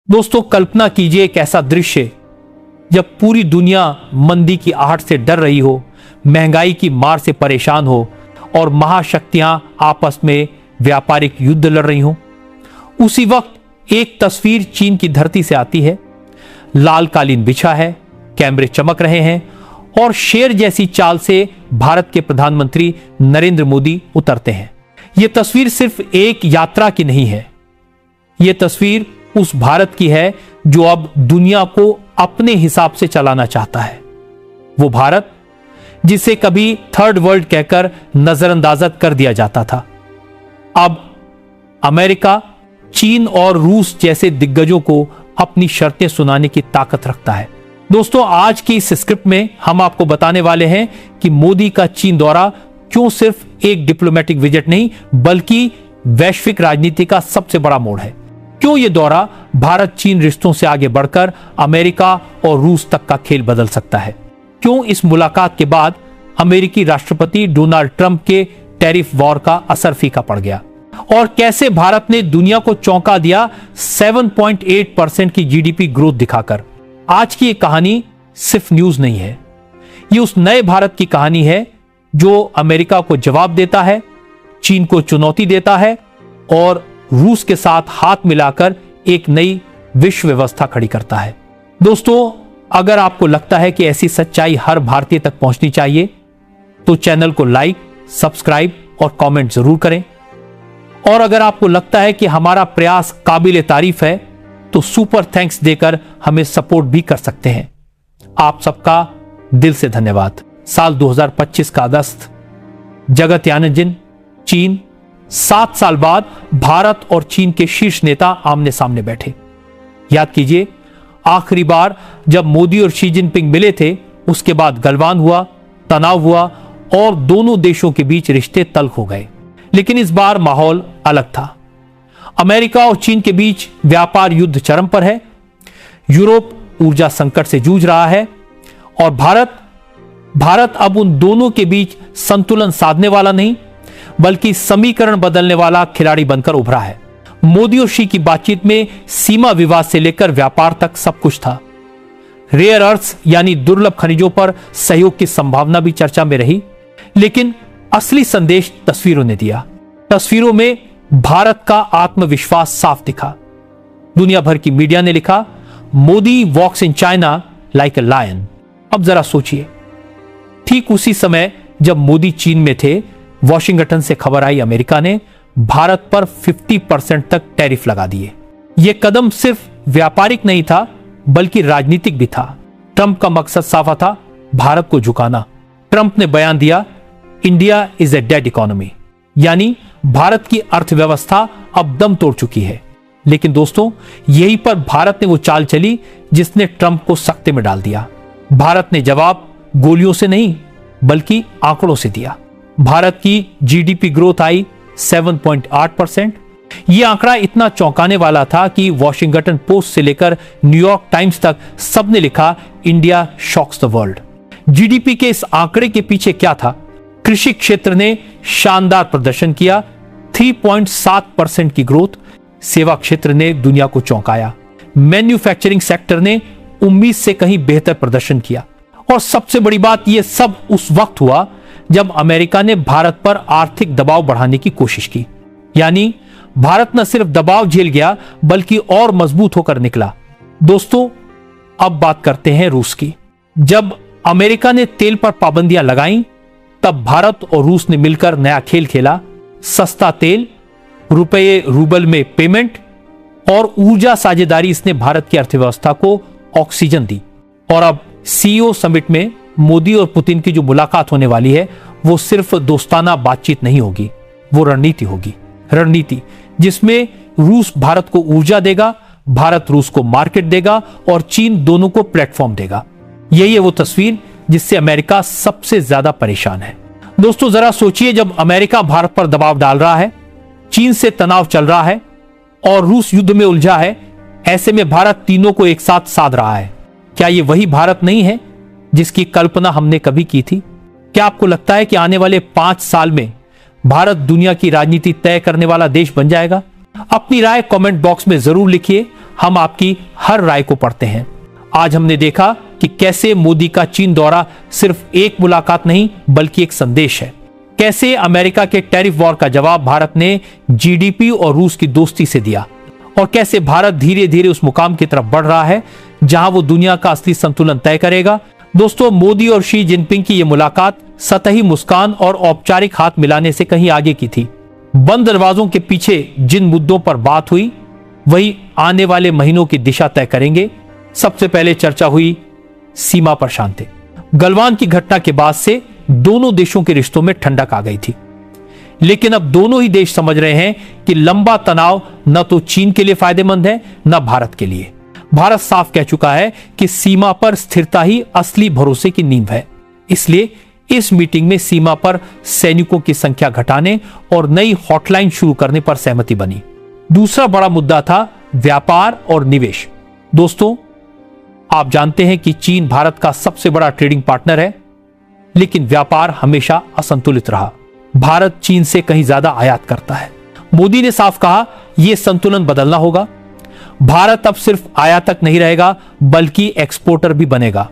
दोस्तों, कल्पना कीजिए एक ऐसा दृश्य जब पूरी दुनिया मंदी की आहट से डर रही हो, महंगाई की मार से परेशान हो और महाशक्तियां आपस में व्यापारिक युद्ध लड़ रही हों। उसी वक्त एक तस्वीर चीन की धरती से आती है। लाल कालीन बिछा है, कैमरे चमक रहे हैं और शेर जैसी चाल से भारत के प्रधानमंत्री नरेंद्र मोदी उतरते हैं। यह तस्वीर सिर्फ एक यात्रा की नहीं है, यह तस्वीर उस भारत की है जो अब दुनिया को अपने हिसाब से चलाना चाहता है। वो भारत जिसे कभी थर्ड वर्ल्ड कहकर नजरअंदाज कर दिया जाता था, अब अमेरिका, चीन और रूस जैसे दिग्गजों को अपनी शर्तें सुनाने की ताकत रखता है। दोस्तों, आज की इस स्क्रिप्ट में हम आपको बताने वाले हैं कि मोदी का चीन दौरा क्यों सिर्फ एक डिप्लोमेटिक विजिट नहीं बल्कि वैश्विक राजनीति का सबसे बड़ा मोड़ है। क्यों यह दौरा भारत चीन रिश्तों से आगे बढ़कर अमेरिका और रूस तक का खेल बदल सकता है। क्यों इस मुलाकात के बाद अमेरिकी राष्ट्रपति डोनाल्ड ट्रंप के टैरिफ वॉर का असर फीका पड़ गया और कैसे भारत ने दुनिया को चौंका दिया 7.8% की जीडीपी ग्रोथ दिखाकर। आज की ये कहानी सिर्फ न्यूज नहीं है, ये उस नए भारत की कहानी है जो अमेरिका को जवाब देता है, चीन को चुनौती देता है और रूस के साथ हाथ मिलाकर एक नई विश्व व्यवस्था खड़ी करता है। दोस्तों, अगर आपको लगता है कि ऐसी सच्चाई हर भारतीय तक पहुंचनी चाहिए तो चैनल को लाइक, सब्सक्राइब और कमेंट जरूर करें। और अगर आपको लगता है कि हमारा प्रयास काबिल तारीफ है तो सुपर थैंक्स देकर हमें सपोर्ट भी कर सकते हैं। आप सबका दिल से धन्यवाद। साल 2025 का अगस्त, जगत यानजिन, चीन। 7 साल बाद भारत और चीन के शीर्ष नेता आमने सामने बैठे। याद कीजिए, आखिरी बार जब मोदी और शी जिनपिंग मिले थे उसके बाद गलवान हुआ, तनाव हुआ और दोनों देशों के बीच रिश्ते तल्ख हो गए। लेकिन इस बार माहौल अलग था। अमेरिका और चीन के बीच व्यापार युद्ध चरम पर है, यूरोप ऊर्जा संकट से जूझ रहा है और भारत अब उन दोनों के बीच संतुलन साधने वाला नहीं बल्कि समीकरण बदलने वाला खिलाड़ी बनकर उभरा है। मोदी और शी की बातचीत में सीमा विवाद से लेकर व्यापार तक सब कुछ था। रेयर अर्थ्स यानी दुर्लभ खनिजों पर सहयोग की संभावना भी चर्चा में रही, लेकिन असली संदेश तस्वीरों ने दिया। तस्वीरों में भारत का आत्मविश्वास साफ दिखा। दुनिया भर की मीडिया ने लिखा, Modi walks in China like a lion. अब जरा सोचिए, ठीक उसी समय जब मोदी चीन में थे, वॉशिंगटन से खबर आई अमेरिका ने भारत पर 50% तक टैरिफ लगा दिए। यह कदम सिर्फ व्यापारिक नहीं था बल्कि राजनीतिक भी था। ट्रंप का मकसद साफ था, भारत को झुकाना। ट्रंप ने बयान दिया, India is a dead economy, यानी भारत की अर्थव्यवस्था अब दम तोड़ चुकी है। लेकिन दोस्तों, यहीं पर भारत ने वो चाल चली जिसने ट्रंप को सख्ते में डाल दिया। भारत ने जवाब गोलियों से नहीं बल्कि आंकड़ों से दिया। भारत की जीडीपी ग्रोथ आई 7.8%। यह आंकड़ा इतना चौंकाने वाला था कि वॉशिंगटन पोस्ट से लेकर न्यूयॉर्क टाइम्स तक सबने लिखा, India shocks the world. GDP के इस आंकड़े के पीछे क्या था? कृषि क्षेत्र ने शानदार प्रदर्शन किया, 3.7% की ग्रोथ। सेवा क्षेत्र ने दुनिया को चौंकाया। मैन्युफैक्चरिंग सेक्टर ने उम्मीद से कहीं बेहतर प्रदर्शन किया। और सबसे बड़ी बात, यह सब उस वक्त हुआ जब अमेरिका ने भारत पर आर्थिक दबाव बढ़ाने की कोशिश की। यानी भारत न सिर्फ दबाव झेल गया बल्कि और मजबूत होकर निकला। दोस्तों, अब बात करते हैं रूस की। जब अमेरिका ने तेल पर पाबंदियां लगाई तब भारत और रूस ने मिलकर नया खेल खेला। सस्ता तेल, रुपये रूबल में पेमेंट और ऊर्जा साझेदारी, इसने भारत की अर्थव्यवस्था को ऑक्सीजन दी। और अब सीईओ समिट में मोदी और पुतिन की जो मुलाकात होने वाली है वो सिर्फ दोस्ताना बातचीत नहीं होगी, वो रणनीति होगी। रणनीति जिसमें रूस भारत को ऊर्जा देगा, भारत रूस को मार्केट देगा और चीन दोनों को प्लेटफॉर्म देगा। यही है वो तस्वीर जिससे अमेरिका सबसे ज्यादा परेशान है। दोस्तों, जरा सोचिए, जब अमेरिका भारत पर दबाव डाल रहा है, चीन से तनाव चल रहा है और रूस युद्ध में उलझा है, ऐसे में भारत तीनों को एक साथ साध रहा है। क्या ये वही भारत नहीं है जिसकी कल्पना हमने कभी की थी? क्या आपको लगता है कि आने वाले 5 साल में भारत दुनिया की राजनीति तय करने वाला देश बन जाएगा? अपनी राय कमेंट बॉक्स में जरूर लिखिए हम आपकी हर राय को पढ़ते हैं। आज हमने देखा कि कैसे मोदी का चीन दौरा सिर्फ एक मुलाकात नहीं बल्कि एक संदेश है। कैसे अमेरिका के टैरिफ वॉर का जवाब भारत ने जीडीपी और रूस की दोस्ती से दिया, और कैसे भारत धीरे धीरे उस मुकाम की तरफ बढ़ रहा है जहां वो दुनिया का असली संतुलन तय करेगा। दोस्तों, मोदी और शी जिनपिंग की यह मुलाकात सतही मुस्कान और औपचारिक हाथ मिलाने से कहीं आगे की थी। बंद दरवाजों के पीछे जिन मुद्दों पर बात हुई वही आने वाले महीनों की दिशा तय करेंगे। सबसे पहले चर्चा हुई सीमा पर शांति। गलवान की घटना के बाद से दोनों देशों के रिश्तों में ठंडक आ गई थी, लेकिन अब दोनों ही देश समझ रहे हैं कि लंबा तनाव न तो चीन के लिए फायदेमंद है न भारत के लिए। भारत साफ कह चुका है कि सीमा पर स्थिरता ही असली भरोसे की नींव है। इसलिए इस मीटिंग में सीमा पर सैनिकों की संख्या घटाने और नई हॉटलाइन शुरू करने पर सहमति बनी। दूसरा बड़ा मुद्दा था व्यापार और निवेश। दोस्तों, आप जानते हैं कि चीन भारत का सबसे बड़ा ट्रेडिंग पार्टनर है, लेकिन व्यापार हमेशा असंतुलित रहा। भारत चीन से कहीं ज्यादा आयात करता है। मोदी ने साफ कहा यह संतुलन बदलना होगा। भारत अब सिर्फ आयातक नहीं रहेगा बल्कि एक्सपोर्टर भी बनेगा।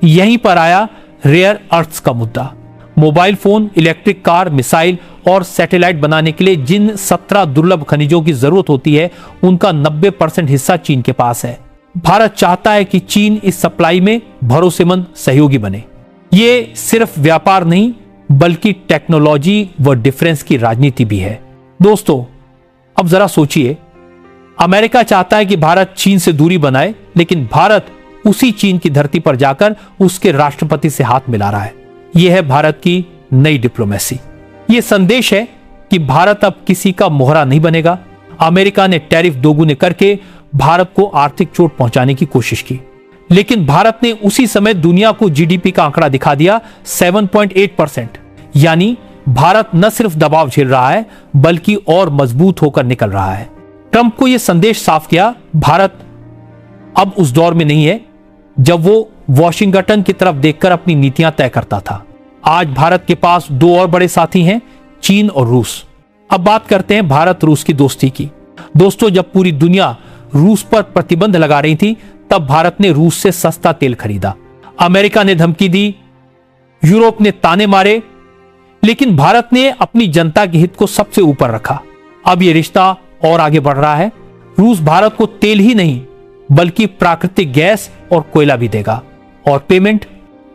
यहीं पर आया रेयर अर्थ्स का मुद्दा। Mobile phone, electric car, missile और सैटेलाइट बनाने के लिए जिन 17 दुर्लभ खनिजों की जरूरत होती है उनका 90% हिस्सा चीन के पास है। भारत चाहता है कि चीन इस सप्लाई में भरोसेमंद सहयोगी बने। ये सिर्फ व्यापार नहीं बल्कि टेक्नोलॉजी व डिफेंस की राजनीति भी है। दोस्तों, अब जरा सोचिए, अमेरिका चाहता है कि भारत चीन से दूरी बनाए, लेकिन भारत उसी चीन की धरती पर जाकर उसके राष्ट्रपति से हाथ मिला रहा है। यह है भारत की नई डिप्लोमेसी। यह संदेश है कि भारत अब किसी का मोहरा नहीं बनेगा। अमेरिका ने टैरिफ दोगुने करके भारत को आर्थिक चोट पहुंचाने की कोशिश की, लेकिन भारत ने उसी समय दुनिया को जीडीपी का आंकड़ा दिखा दिया 7.8%। यानी भारत न सिर्फ दबाव झेल रहा है बल्कि और मजबूत होकर निकल रहा है। ट्रंप को यह संदेश साफ किया, भारत अब उस दौर में नहीं है जब वो वॉशिंगटन की तरफ देखकर अपनी नीतियां तय करता था। आज भारत के पास दो और बड़े साथी हैं, चीन और रूस। अब बात करते हैं भारत रूस की दोस्ती की। दोस्तों, जब पूरी दुनिया रूस पर प्रतिबंध लगा रही थी तब भारत ने रूस से सस्ता तेल खरीदा। अमेरिका ने धमकी दी, यूरोप ने ताने मारे, लेकिन भारत ने अपनी जनता के हित को सबसे ऊपर रखा। अब यह रिश्ता और आगे बढ़ रहा है। रूस भारत को तेल ही नहीं बल्कि प्राकृतिक गैस और कोयला भी देगा, और पेमेंट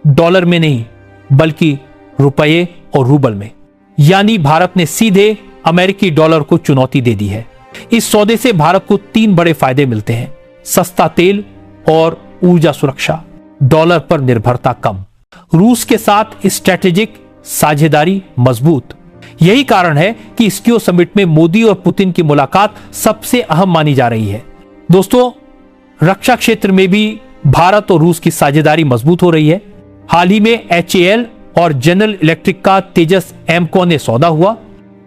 डॉलर में नहीं बल्कि रुपये और रूबल में। यानी भारत ने सीधे अमेरिकी डॉलर को चुनौती दे दी है। इस सौदे से भारत को 3 बड़े फायदे मिलते हैं: सस्ता तेल और ऊर्जा सुरक्षा, डॉलर पर निर्भरता कम, रूस के साथ स्ट्रेटेजिक साझेदारी मजबूत। यही कारण है कि स्कियो समिट में मोदी और पुतिन की मुलाकात सबसे अहम मानी जा रही है। दोस्तों, रक्षा क्षेत्र में भी भारत और रूस की साझेदारी मजबूत हो रही है। हाल ही में HAL और जनरल इलेक्ट्रिक का तेजस M-Con सौदा हुआ।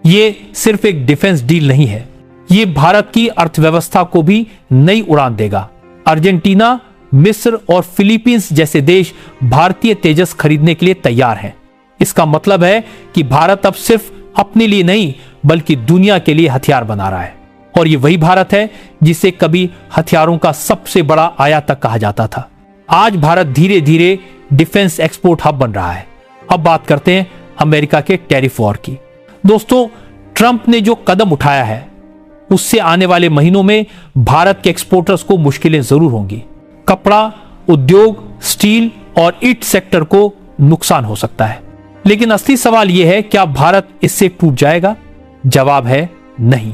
यह सिर्फ एक डिफेंस डील नहीं है, ये भारत की अर्थव्यवस्था को भी नई उड़ान देगा। अर्जेंटीना, मिस्र और फिलीपींस जैसे देश भारतीय तेजस खरीदने के लिए तैयार हैं। इसका मतलब है कि भारत अब सिर्फ अपने लिए नहीं बल्कि दुनिया के लिए हथियार बना रहा है। और ये वही भारत है जिसे कभी हथियारों का सबसे बड़ा आयातक कहा जाता था। आज भारत धीरे धीरे डिफेंस एक्सपोर्ट हब बन रहा है। अब बात करते हैं अमेरिका के टैरिफ वॉर की। दोस्तों, ट्रंप ने जो कदम उठाया है उससे आने वाले महीनों में भारत के एक्सपोर्टर्स को मुश्किलें जरूर होंगी। कपड़ा उद्योग, स्टील और ईट सेक्टर को नुकसान हो सकता है, लेकिन असली सवाल यह है, क्या भारत इससे टूट जाएगा? जवाब है नहीं,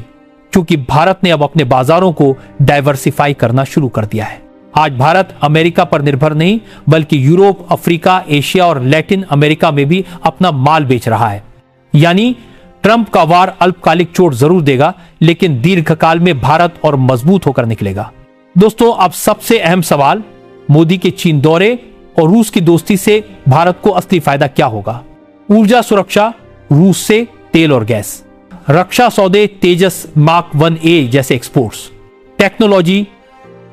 क्योंकि भारत ने अब अपने बाजारों को डाइवर्सिफाई करना शुरू कर दिया है। आज भारत अमेरिका पर निर्भर नहीं बल्कि यूरोप, अफ्रीका, एशिया और लैटिन अमेरिका में भी अपना माल बेच रहा है। यानी ट्रंप का वार अल्पकालिक चोट जरूर देगा, लेकिन दीर्घकाल में भारत और मजबूत होकर निकलेगा। दोस्तों, अब सबसे अहम सवाल, मोदी के चीन दौरे और रूस की दोस्ती से भारत को असली फायदा क्या होगा? ऊर्जा सुरक्षा, रूस से तेल और गैस, रक्षा सौदे, तेजस मार्क 1A जैसे एक्सपोर्ट्स, टेक्नोलॉजी,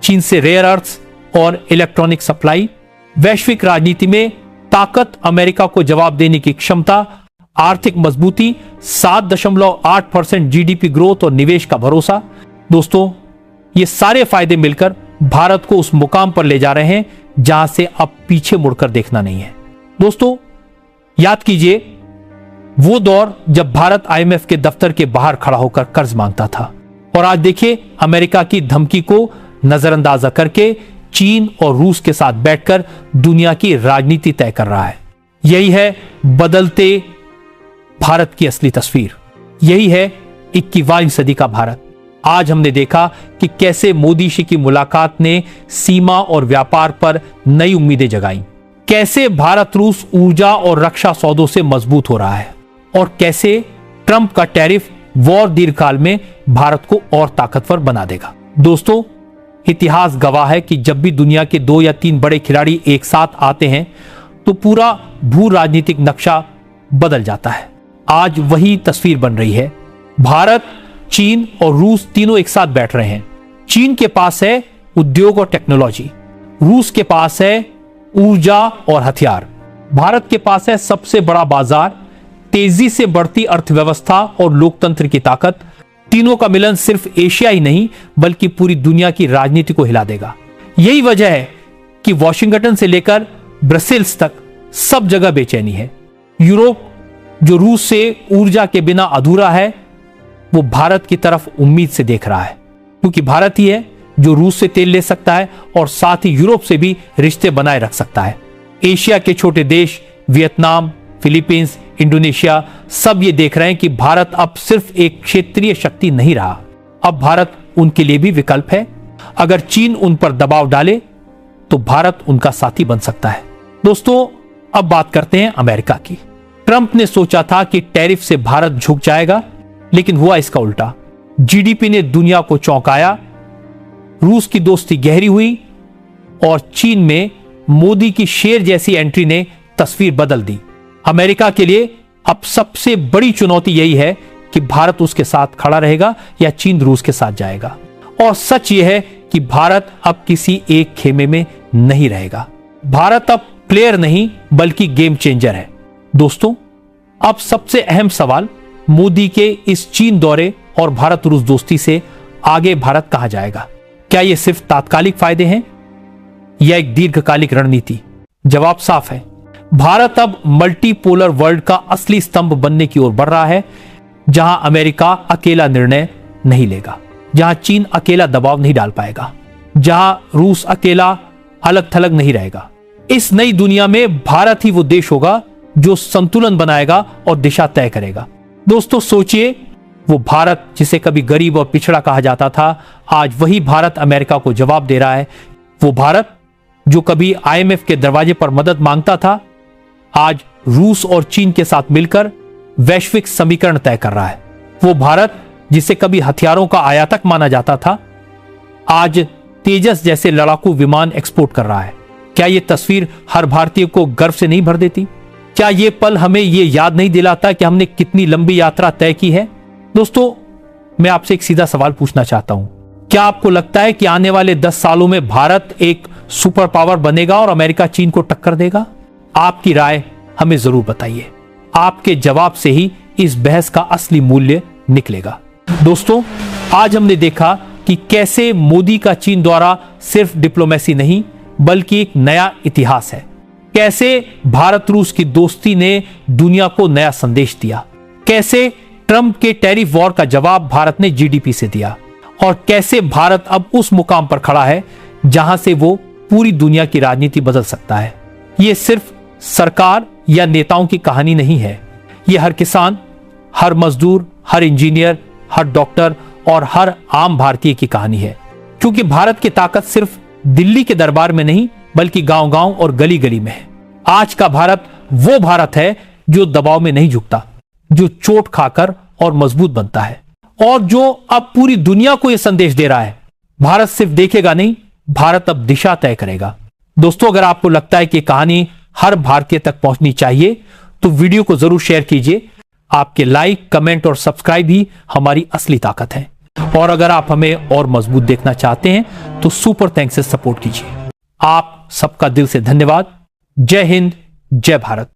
चीन से रेयर अर्थ्स और इलेक्ट्रॉनिक सप्लाई, वैश्विक राजनीति में ताकत, अमेरिका को जवाब देने की क्षमता, आर्थिक मजबूती, 7.8% GDP ग्रोथ और निवेश का भरोसा। दोस्तों, ये सारे फायदे मिलकर भारत को उस मुकाम पर ले जा रहे हैं जहां से अब पीछे मुड़कर देखना नहीं है। दोस्तों, याद कीजिए वो दौर जब भारत IMF के दफ्तर के बाहर खड़ा होकर कर्ज मांगता था, और आज देखिए अमेरिका की धमकी को नजरअंदाज करके चीन और रूस के साथ बैठकर दुनिया की राजनीति तय कर रहा है। यही है बदलते भारत की असली तस्वीर। यही है 21वीं सदी का भारत। आज हमने देखा कि कैसे मोदी जी की मुलाकात ने सीमा और व्यापार पर नई उम्मीदें जगाई, कैसे भारत रूस ऊर्जा और रक्षा सौदों से मजबूत हो रहा है, और कैसे ट्रंप का टैरिफ वॉर दीर्घकाल में भारत को और ताकतवर बना देगा। दोस्तों, इतिहास गवाह है कि जब भी दुनिया के 2 या 3 बड़े खिलाड़ी एक साथ आते हैं तो पूरा भू राजनीतिक नक्शा बदल जाता है। आज वही तस्वीर बन रही है। भारत, चीन और रूस तीनों एक साथ बैठ रहे हैं। चीन के पास है उद्योग और टेक्नोलॉजी, रूस के पास है ऊर्जा और हथियार, भारत के पास है सबसे बड़ा बाजार, तेजी से बढ़ती अर्थव्यवस्था और लोकतंत्र की ताकत। तीनों का मिलन सिर्फ एशिया ही नहीं बल्कि पूरी दुनिया की राजनीति को हिला देगा। यही वजह है कि वॉशिंगटन से लेकर ब्रसेल्स तक सब जगह बेचैनी है। यूरोप, जो रूस से ऊर्जा के बिना अधूरा है, वो भारत की तरफ उम्मीद से देख रहा है, क्योंकि भारत ही है जो रूस से तेल ले सकता है और साथ ही यूरोप से भी रिश्ते बनाए रख सकता है। एशिया के छोटे देश वियतनाम, फिलीपींस, इंडोनेशिया सब ये देख रहे हैं कि भारत अब सिर्फ एक क्षेत्रीय शक्ति नहीं रहा, अब भारत उनके लिए भी विकल्प है। अगर चीन उन पर दबाव डाले तो भारत उनका साथी बन सकता है। दोस्तों, अब बात करते हैं अमेरिका की। ट्रंप ने सोचा था कि टैरिफ से भारत झुक जाएगा, लेकिन हुआ इसका उल्टा। जीडीपी ने दुनिया को चौंकाया, रूस की दोस्ती गहरी हुई और चीन में मोदी की शेर जैसी एंट्री ने तस्वीर बदल दी। अमेरिका के लिए अब सबसे बड़ी चुनौती यही है कि भारत उसके साथ खड़ा रहेगा या चीन रूस के साथ जाएगा। और सच यह है कि भारत अब किसी एक खेमे में नहीं रहेगा। भारत अब प्लेयर नहीं बल्कि गेम चेंजर है। दोस्तों, अब सबसे अहम सवाल, मोदी के इस चीन दौरे और भारत रूस दोस्ती से आगे भारत कहां जाएगा? क्या यह सिर्फ तात्कालिक फायदे हैं या एक दीर्घकालिक रणनीति? जवाब साफ है। भारत अब मल्टीपोलर वर्ल्ड का असली स्तंभ बनने की ओर बढ़ रहा है, जहां अमेरिका अकेला निर्णय नहीं लेगा, जहां चीन अकेला दबाव नहीं डाल पाएगा, जहां रूस अकेला अलग थलग नहीं रहेगा। इस नई दुनिया में भारत ही वो देश होगा जो संतुलन बनाएगा और दिशा तय करेगा। दोस्तों, सोचिए, वो भारत जिसे कभी गरीब और पिछड़ा कहा जाता था, आज वही भारत अमेरिका को जवाब दे रहा है। वो भारत जो कभी IMF के दरवाजे पर मदद मांगता था, आज रूस और चीन के साथ मिलकर वैश्विक समीकरण तय कर रहा है। वो भारत जिसे कभी हथियारों का आयातक माना जाता था, आज तेजस जैसे लड़ाकू विमान एक्सपोर्ट कर रहा है। क्या यह तस्वीर हर भारतीय को गर्व से नहीं भर देती? क्या यह पल हमें यह याद नहीं दिलाता कि हमने कितनी लंबी यात्रा तय की है? दोस्तों, मैं आपसे एक सीधा सवाल पूछना चाहता हूं। क्या आपको लगता है कि आने वाले 10 सालों में भारत एक सुपर पावर बनेगा और अमेरिका चीन को टक्कर देगा? आपकी राय हमें जरूर बताइए। आपके जवाब से ही इस बहस का असली मूल्य निकलेगा। दोस्तों, आज हमने देखा कि कैसे मोदी का चीन दौरा सिर्फ डिप्लोमेसी नहीं बल्कि एक नया इतिहास है। कैसे भारत रूस की दोस्ती ने दुनिया को नया संदेश दिया, कैसे ट्रंप के टैरिफ वॉर का जवाब भारत ने जीडीपी से दिया, और कैसे भारत अब उस मुकाम पर खड़ा है जहां से वो पूरी दुनिया की राजनीति बदल सकता है। ये सिर्फ सरकार या नेताओं की कहानी नहीं है, ये हर किसान, हर मजदूर, हर इंजीनियर, हर डॉक्टर और हर आम भारतीय की कहानी है। क्योंकि भारत की ताकत सिर्फ दिल्ली के दरबार में नहीं बल्कि गांव-गांव और गली-गली में है। आज का भारत वो भारत है जो दबाव में नहीं झुकता, जो चोट खाकर और मजबूत बनता है, और जो अब पूरी दुनिया को यह संदेश दे रहा है, भारत सिर्फ देखेगा नहीं, भारत अब दिशा तय करेगा। दोस्तों, अगर आपको लगता है कि कहानी हर भारतीय तक पहुंचनी चाहिए तो वीडियो को जरूर शेयर कीजिए। आपके लाइक, कमेंट और सब्सक्राइब ही हमारी असली ताकत है। और अगर आप हमें और मजबूत देखना चाहते हैं तो सुपर थैंक्स से सपोर्ट कीजिए। आप सबका दिल से धन्यवाद। जय हिंद, जय भारत।